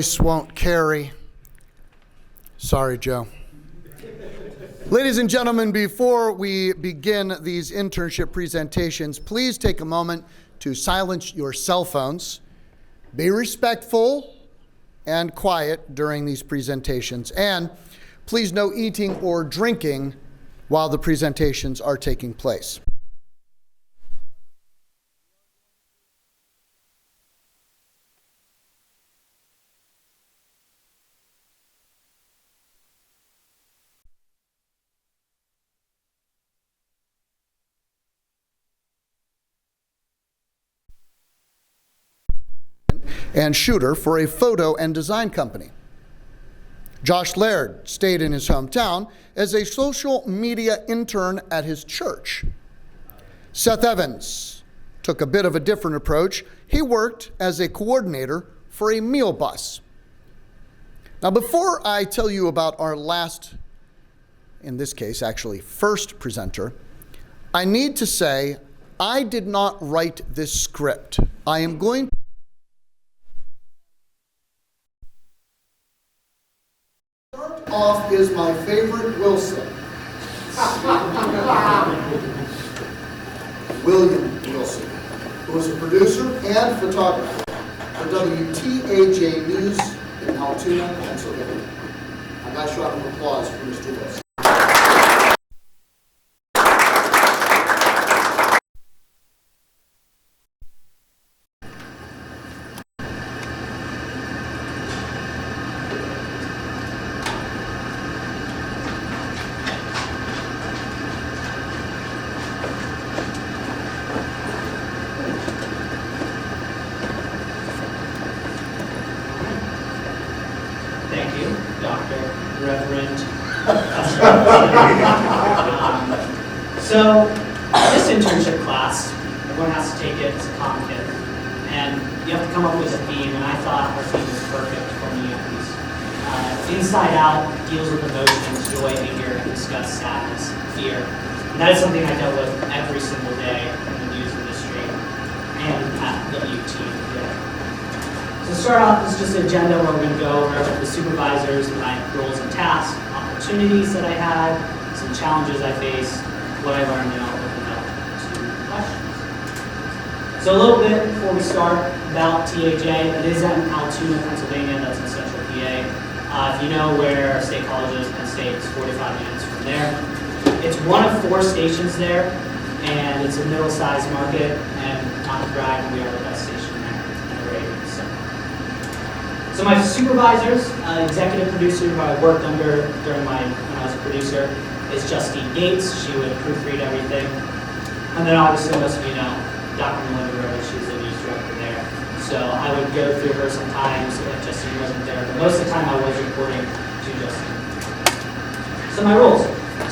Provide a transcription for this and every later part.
Voice won't carry. Sorry, Joe. Ladies and gentlemen, before we begin these internship presentations, please take a moment to silence your cell phones. Be respectful and quiet during these presentations. And please no eating or drinking while the presentations are taking place. And shooter for a photo and design company. Josh Laird stayed in his hometown as a social media intern at his church. Seth Evans took a bit of a different approach. He worked as a coordinator for a meal bus. Now, before I tell you about our last, in this case, actually first presenter, I need to say I did not write this script. I am going off is my favorite Wilson. William Wilson, who is a producer and photographer for WTAJ News in Altoona, Pennsylvania. A nice round of applause for Mr. Wilson. Thank you, Dr. Reverend. So, this internship class, everyone has to take it, it's a common kit, and you have to come up with a theme, and I thought our theme was perfect for me at least. Inside Out deals with emotions, joy, anger, and disgust, sadness, fear. And that is something I dealt with every single day in the news industry and at WTAJ. So to start off, this is just an agenda where we're going to go over the supervisors, my roles and tasks, opportunities that I had, some challenges I faced, what I learned, and I'll open up to questions. So a little bit before we start about TAJ, it is in Altoona, Pennsylvania, that's in central PA. If you know where State College is, Penn State is 45 minutes from there. It's one of 4 stations there, and it's a middle-sized market, and not to brag, we are the best station there in the rating. So my supervisors, executive producer who I worked under when I was a producer, is Justine Gates. She would proofread everything. And then obviously most of you know Dr. Melinda Rose, she's the news director there. So I would go through her sometimes if Justine wasn't there, but most of the time I was reporting to Justine. So my roles.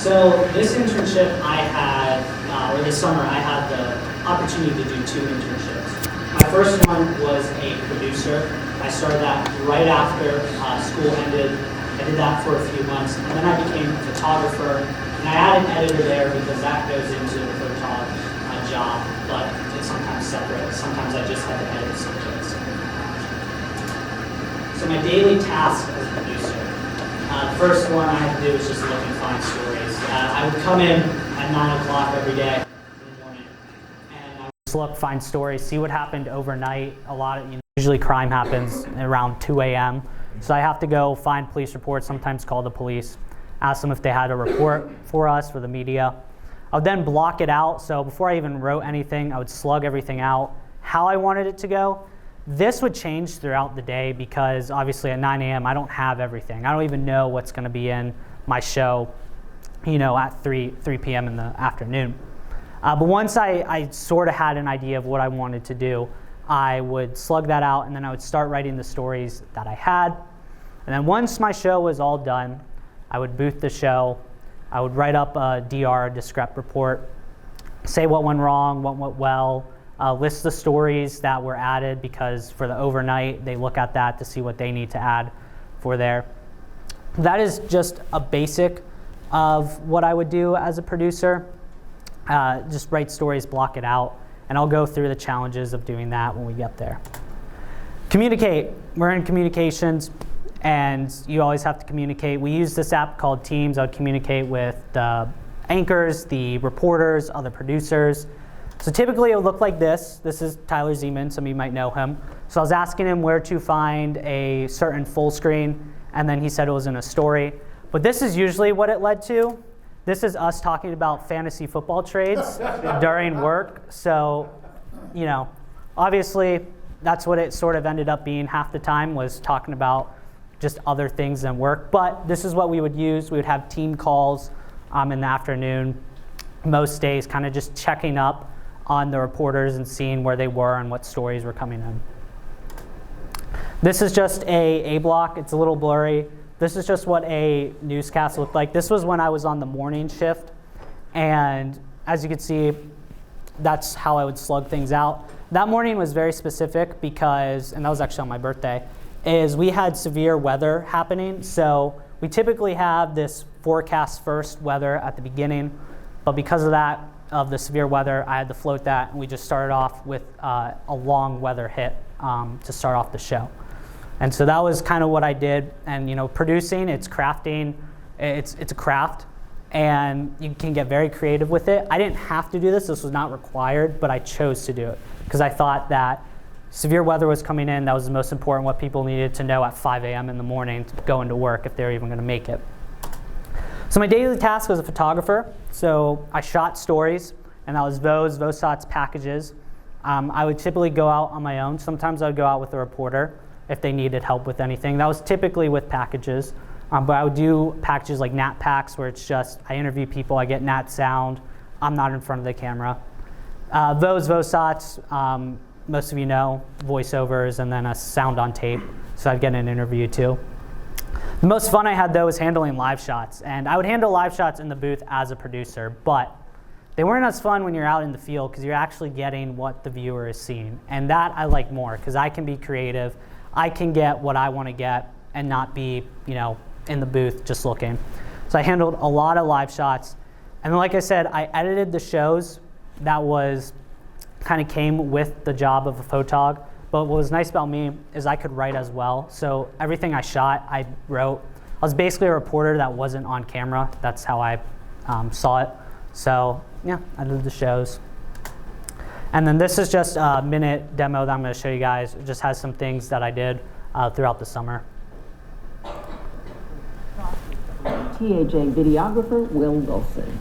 So this internship I had, or this summer I had the opportunity to do 2 internships. My first one was a producer. I started that right after school ended. I did that for a few months, and then I became a photographer. And I had an editor there because that goes into the photography job, but it's sometimes separate. Sometimes I just had to edit some things. So my daily task as a producer, the first one I had to do was just look and find stories. I would come in at 9 o'clock every day in the morning, and I would just look, find stories, see what happened overnight. Usually crime happens around 2 a.m. So I have to go find police reports, sometimes call the police, ask them if they had a report for us, for the media. I would then block it out. So before I even wrote anything, I would slug everything out, how I wanted it to go. This would change throughout the day because obviously at 9 a.m. I don't have everything. I don't even know what's going to be in my show, at 3 p.m. in the afternoon. But once I sort of had an idea of what I wanted to do, I would slug that out, and then I would start writing the stories that I had. And then once my show was all done, I would booth the show. I would write up a DR, a discrep report, say what went wrong, what went well, list the stories that were added because for the overnight, they look at that to see what they need to add for there. That is just a basic of what I would do as a producer. Just write stories, block it out. And I'll go through the challenges of doing that when we get there. Communicate. We're in communications, and you always have to communicate. We use this app called Teams. I would communicate with the anchors, the reporters, other producers. So typically it would look like this. This is Tyler Zeman, some of you might know him. So I was asking him where to find a certain full screen, and then he said it was in a story. But this is usually what it led to. This is us talking about fantasy football trades during work. So, you know, obviously that's what it sort of ended up being half the time, was talking about just other things than work. But this is what we would use. We would have team calls in the afternoon, most days, kind of just checking up on the reporters and seeing where they were and what stories were coming in. This is just a block. It's a little blurry. This is just what a newscast looked like. This was when I was on the morning shift, and as you can see, that's how I would slug things out. That morning was very specific because, and that was actually on my birthday, is we had severe weather happening. So we typically have this forecast first weather at the beginning, but because of that, of the severe weather, I had to float that, and we just started off with a long weather hit to start off the show. And so that was kind of what I did. And you know, producing, it's crafting, it's a craft, and you can get very creative with it. I didn't have to do this was not required, but I chose to do it because I thought that severe weather was coming in. That was the most important, what people needed to know at 5 a.m. in the morning to go into work if they were even going to make it. So my daily task was a photographer. So I shot stories, and that was VOSOT's packages. I would typically go out on my own. Sometimes I would go out with a reporter if they needed help with anything. That was typically with packages. But I would do packages like Nat Packs, where it's just I interview people, I get Nat sound, I'm not in front of the camera. VOSOTs, most of you know, voiceovers and then a sound on tape. So I'd get an interview too. The most fun I had though was handling live shots. And I would handle live shots in the booth as a producer, but they weren't as fun when you're out in the field because you're actually getting what the viewer is seeing. And that I like more because I can be creative. I can get what I want to get and not be, you know, in the booth just looking. So I handled a lot of live shots. And then, like I said, I edited the shows. That was kind of came with the job of a photog. But what was nice about me is I could write as well. So everything I shot, I wrote. I was basically a reporter that wasn't on camera. That's how I saw it. So yeah, I did the shows. And then this is just a minute demo that I'm going to show you guys. It just has some things that I did throughout the summer. WTAJ videographer Wil Wilson.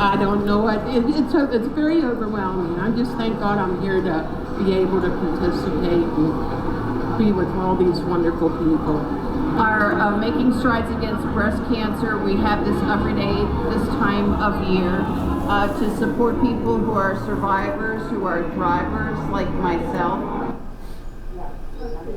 I don't know what it's very overwhelming. I just thank God I'm here to be able to participate and be with all these wonderful people. Are making strides against breast cancer. We have this every day this time of year to support people who are survivors, who are drivers like myself.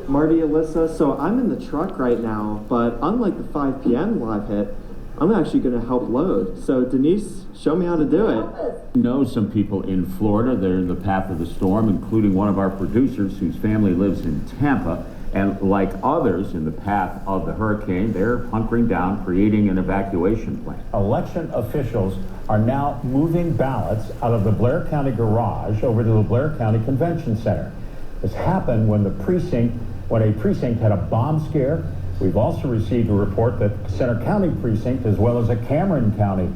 Marty, Alyssa, so I'm in the truck right now, but unlike the 5 p.m. live hit, I'm actually going to help load. So Denise, show me how to do it. Know some people in Florida. They're in the path of the storm, including one of our producers whose family lives in Tampa. And like others in the path of the hurricane, they're hunkering down, creating an evacuation plan. Election officials are now moving ballots out of the Blair County garage over to the Blair County Convention Center. This happened when a precinct had a bomb scare. We've also received a report that Center County precinct, as well as a Cameron County.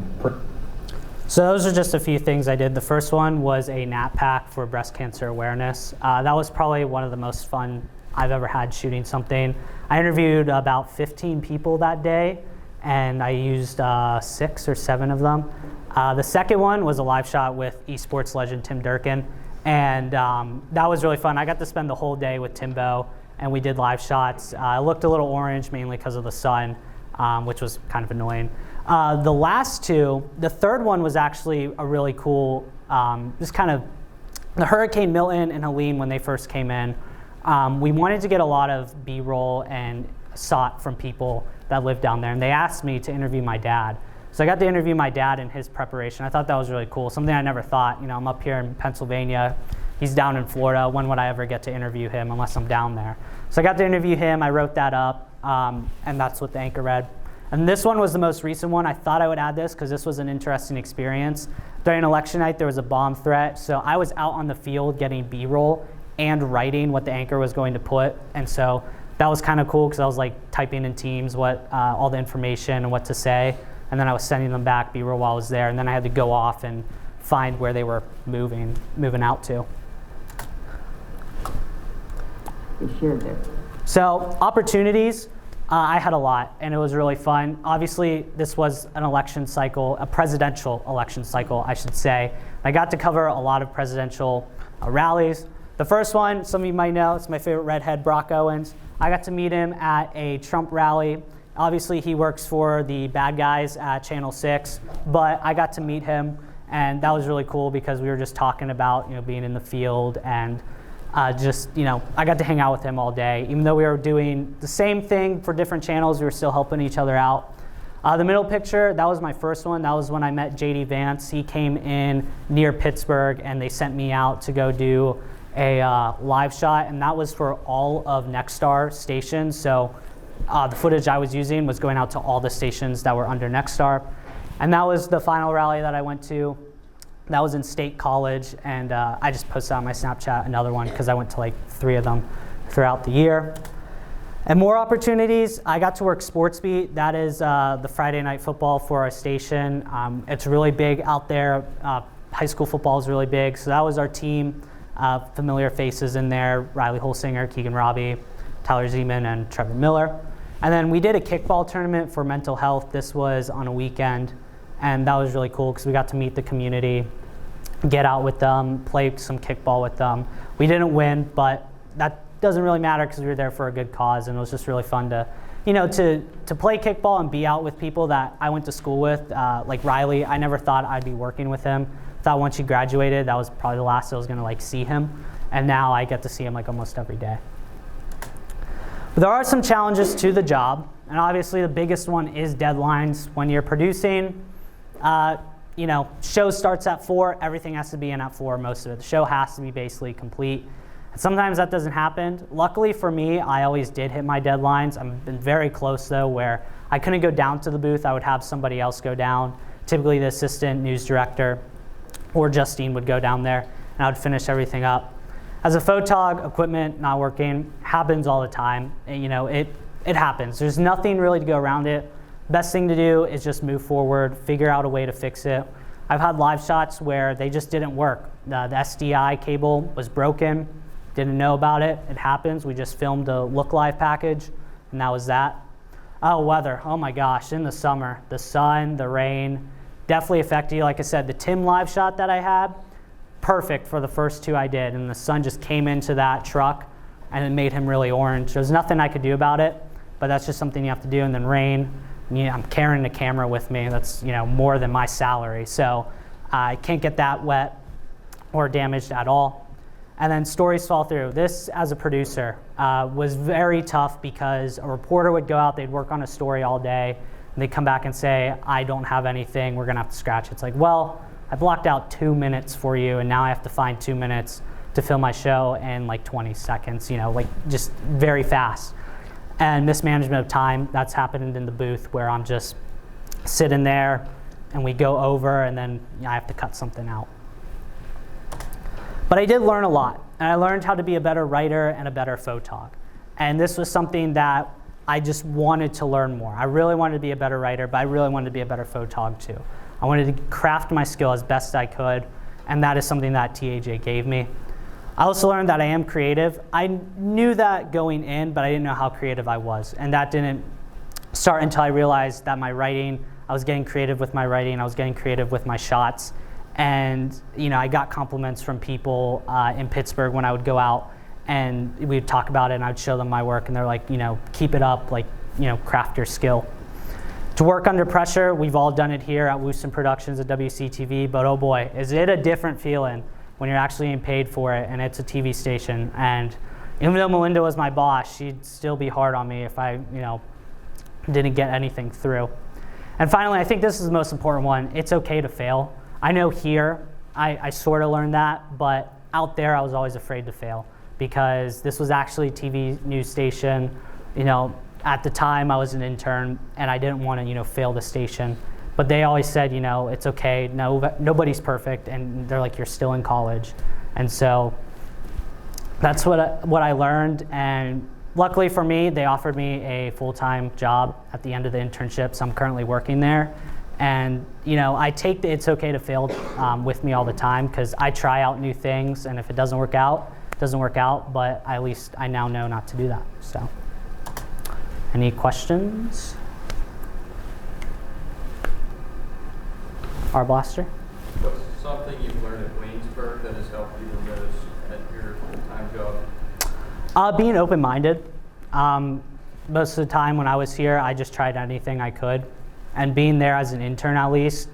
So those are just a few things I did. The first one was a Nat Pack for breast cancer awareness. That was probably one of the most fun I've ever had shooting something. I interviewed about 15 people that day, and I used 6 or 7 of them. The second one was a live shot with esports legend Tim Durkin, and that was really fun. I got to spend the whole day with Timbo, and we did live shots. It looked a little orange, mainly because of the sun, which was kind of annoying. The last two, the third one was actually a really cool, just kind of the Hurricane Milton and Helene when they first came in. We wanted to get a lot of B-roll and SOT from people that lived down there, and they asked me to interview my dad. So I got to interview my dad in his preparation. I thought that was really cool, something I never thought. You know, I'm up here in Pennsylvania, he's down in Florida. When would I ever get to interview him unless I'm down there? So I got to interview him, I wrote that up, and that's what the anchor read. And this one was the most recent one. I thought I would add this because this was an interesting experience. During election night, there was a bomb threat. So I was out on the field getting B-roll and writing what the anchor was going to put. And so that was kind of cool because I was like typing in Teams what all the information and what to say. And then I was sending them back B-roll while I was there. And then I had to go off and find where they were moving out to. They shared there. So opportunities, I had a lot, and it was really fun. Obviously, this was an election cycle, a presidential election cycle, I should say. I got to cover a lot of presidential rallies. The first one, some of you might know, it's my favorite redhead, Brock Owens. I got to meet him at a Trump rally. Obviously, he works for the bad guys at Channel 6, but I got to meet him, and that was really cool because we were just talking about, being in the field and I got to hang out with him all day. Even though we were doing the same thing for different channels, we were still helping each other out. The middle picture, that was my first one. That was when I met JD Vance. He came in near Pittsburgh, and they sent me out to go do a live shot, and that was for all of Nexstar stations. So the footage I was using was going out to all the stations that were under Nexstar. And that was the final rally that I went to. That was in State College, and I just posted on my Snapchat another one because I went to like 3 of them throughout the year. And more opportunities, I got to work Sports Beat. That is the Friday night football for our station. It's really big out there. High school football is really big, so that was our team. Familiar faces in there, Riley Holsinger, Keegan Robbie, Tyler Zeman, and Trevor Miller. And then we did a kickball tournament for mental health. This was on a weekend. And that was really cool because we got to meet the community, get out with them, play some kickball with them. We didn't win, but that doesn't really matter because we were there for a good cause, and it was just really fun to, to play kickball and be out with people that I went to school with, like Riley. I never thought I'd be working with him. Thought once he graduated, that was probably the last I was going to see him, and now I get to see him almost every day. But there are some challenges to the job, and obviously the biggest one is deadlines. When you're producing, show starts at 4, everything has to be in at 4, most of it. The show has to be basically complete. And sometimes that doesn't happen. Luckily for me, I always did hit my deadlines. I've been very close though, where I couldn't go down to the booth. I would have somebody else go down. Typically the assistant news director or Justine would go down there, and I would finish everything up. As a photog, equipment not working happens all the time. It happens. There's nothing really to go around it. Best thing to do is just move forward, figure out a way to fix it. I've had live shots where they just didn't work. The SDI cable was broken, didn't know about it. It happens. We just filmed a look live package, and that was that. Oh, weather. Oh my gosh, in the summer, the sun, the rain, definitely affected you. Like I said, the Tim live shot that I had, perfect for the first 2 I did, and the sun just came into that truck and it made him really orange. There's nothing I could do about it, but that's just something you have to do. And then rain. I'm carrying the camera with me. That's more than my salary, so I can't get that wet or damaged at all. And then stories fall through. This, as a producer, was very tough because a reporter would go out, they'd work on a story all day, and they'd come back and say, I don't have anything, we're gonna have to scratch. It's like, well, I blocked out 2 minutes for you, and now I have to find 2 minutes to film my show in 20 seconds, just very fast. And mismanagement of time, that's happened in the booth where I'm just sitting there and we go over and then I have to cut something out. But I did learn a lot, and I learned how to be a better writer and a better photog. And this was something that I just wanted to learn more. I really wanted to be a better writer, but I really wanted to be a better photog too. I wanted to craft my skill as best I could, and that is something that TAJ gave me. I also learned that I am creative. I knew that going in, but I didn't know how creative I was. And that didn't start until I realized that my writing, I was getting creative with my writing, I was getting creative with my shots. And I got compliments from people in Pittsburgh when I would go out and we'd talk about it and I'd show them my work and they're like, keep it up, craft your skill. To work under pressure, we've all done it here at Wilson Productions at WCTV, but oh boy, is it a different feeling when you're actually being paid for it and it's a TV station. And even though Melinda was my boss, she'd still be hard on me if I, didn't get anything through. And finally, I think this is the most important one. It's okay to fail. I know here, I sort of learned that, but out there I was always afraid to fail because this was actually a TV news station. at the time I was an intern and I didn't want to, fail the station. But they always said, it's okay. No, nobody's perfect, and they're like, you're still in college. And so that's what I learned. And luckily for me, they offered me a full-time job at the end of the internship, so I'm currently working there. And I take the it's okay to fail with me all the time, because I try out new things, and if it doesn't work out, it doesn't work out. But at least I now know not to do that. So, any questions? Our blaster. What's something you've learned at Waynesburg that has helped you the most at your full-time job? Being open-minded. Most of the time when I was here, I just tried anything I could. And being there as an intern, at least,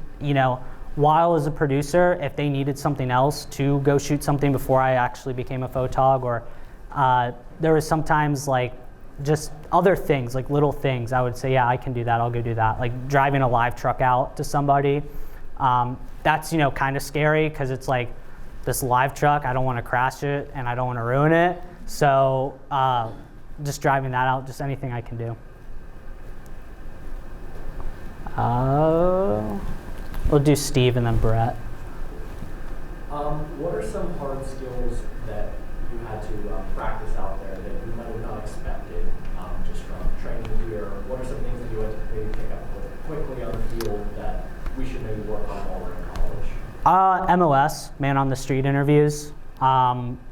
while as a producer, if they needed something else to go shoot something before I actually became a photog, or there was sometimes like just other things, like little things, I would say, yeah, I can do that, I'll go do that. Like driving a live truck out to somebody, that's, kind of scary, because it's like this live truck, I don't want to crash it and I don't want to ruin it. So just driving that out, just anything I can do. We'll do Steve and then Brett. What are some hard skills that you had to practice out there that you might have not expected just from training here? What are some things that you had to maybe pick up quickly on the field that we should maybe work on while we're in college? MOS, man on the street interviews.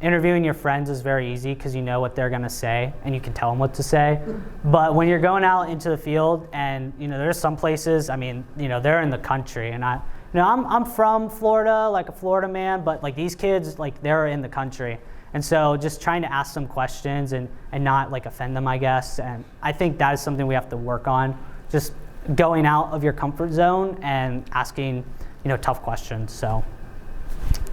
Interviewing your friends is very easy because you know what they're going to say and you can tell them what to say. But when you're going out into the field and, there's some places, they're in the country, and I'm from Florida, like a Florida man, but like these kids, like they're in the country. And so just trying to ask some questions and not like offend them, I guess. And I think that is something we have to work on. Just going out of your comfort zone and asking, tough questions. So.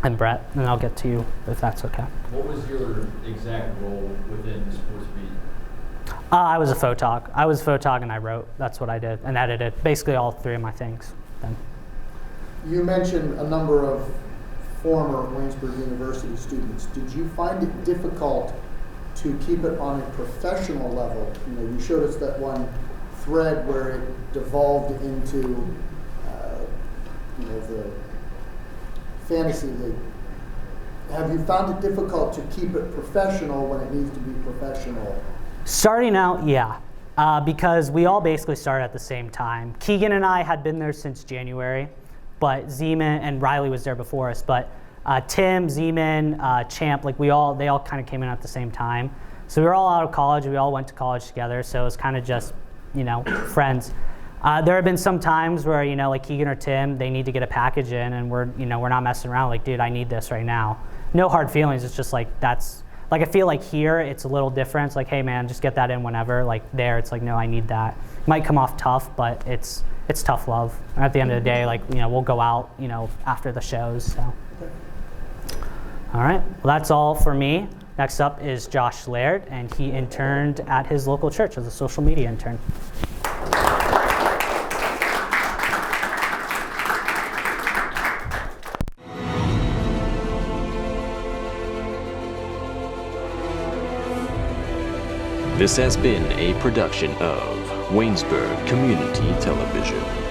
And Brett, and I'll get to you if that's okay. What was your exact role within the sports beat? I was a photog. And I wrote. That's what I did, and edited. Basically all three of my things. Then. You mentioned a number of former Waynesburg University students. Did you find it difficult to keep it on a professional level? You showed us that one thread where it devolved into, the fantasy league. Have you found it difficult to keep it professional when it needs to be professional? Starting out, yeah, because we all basically started at the same time. Keegan and I had been there since January, but Zeman and Riley was there before us. But Tim, Zeman, Champ, they all kind of came in at the same time. So we were all out of college. We all went to college together. So it was kind of just, friends. There have been some times where, like Keegan or Tim, they need to get a package in, and we're not messing around. Like, dude, I need this right now. No hard feelings. It's just like that's like I feel like here it's a little different. It's like, hey man, just get that in whenever. Like there, it's like, no, I need that. It might come off tough, but it's tough love. And at the end of the day, we'll go out, after the shows. So. All right. Well, that's all for me. Next up is Josh Laird, and he interned at his local church as a social media intern. This has been a production of Waynesburg Community Television.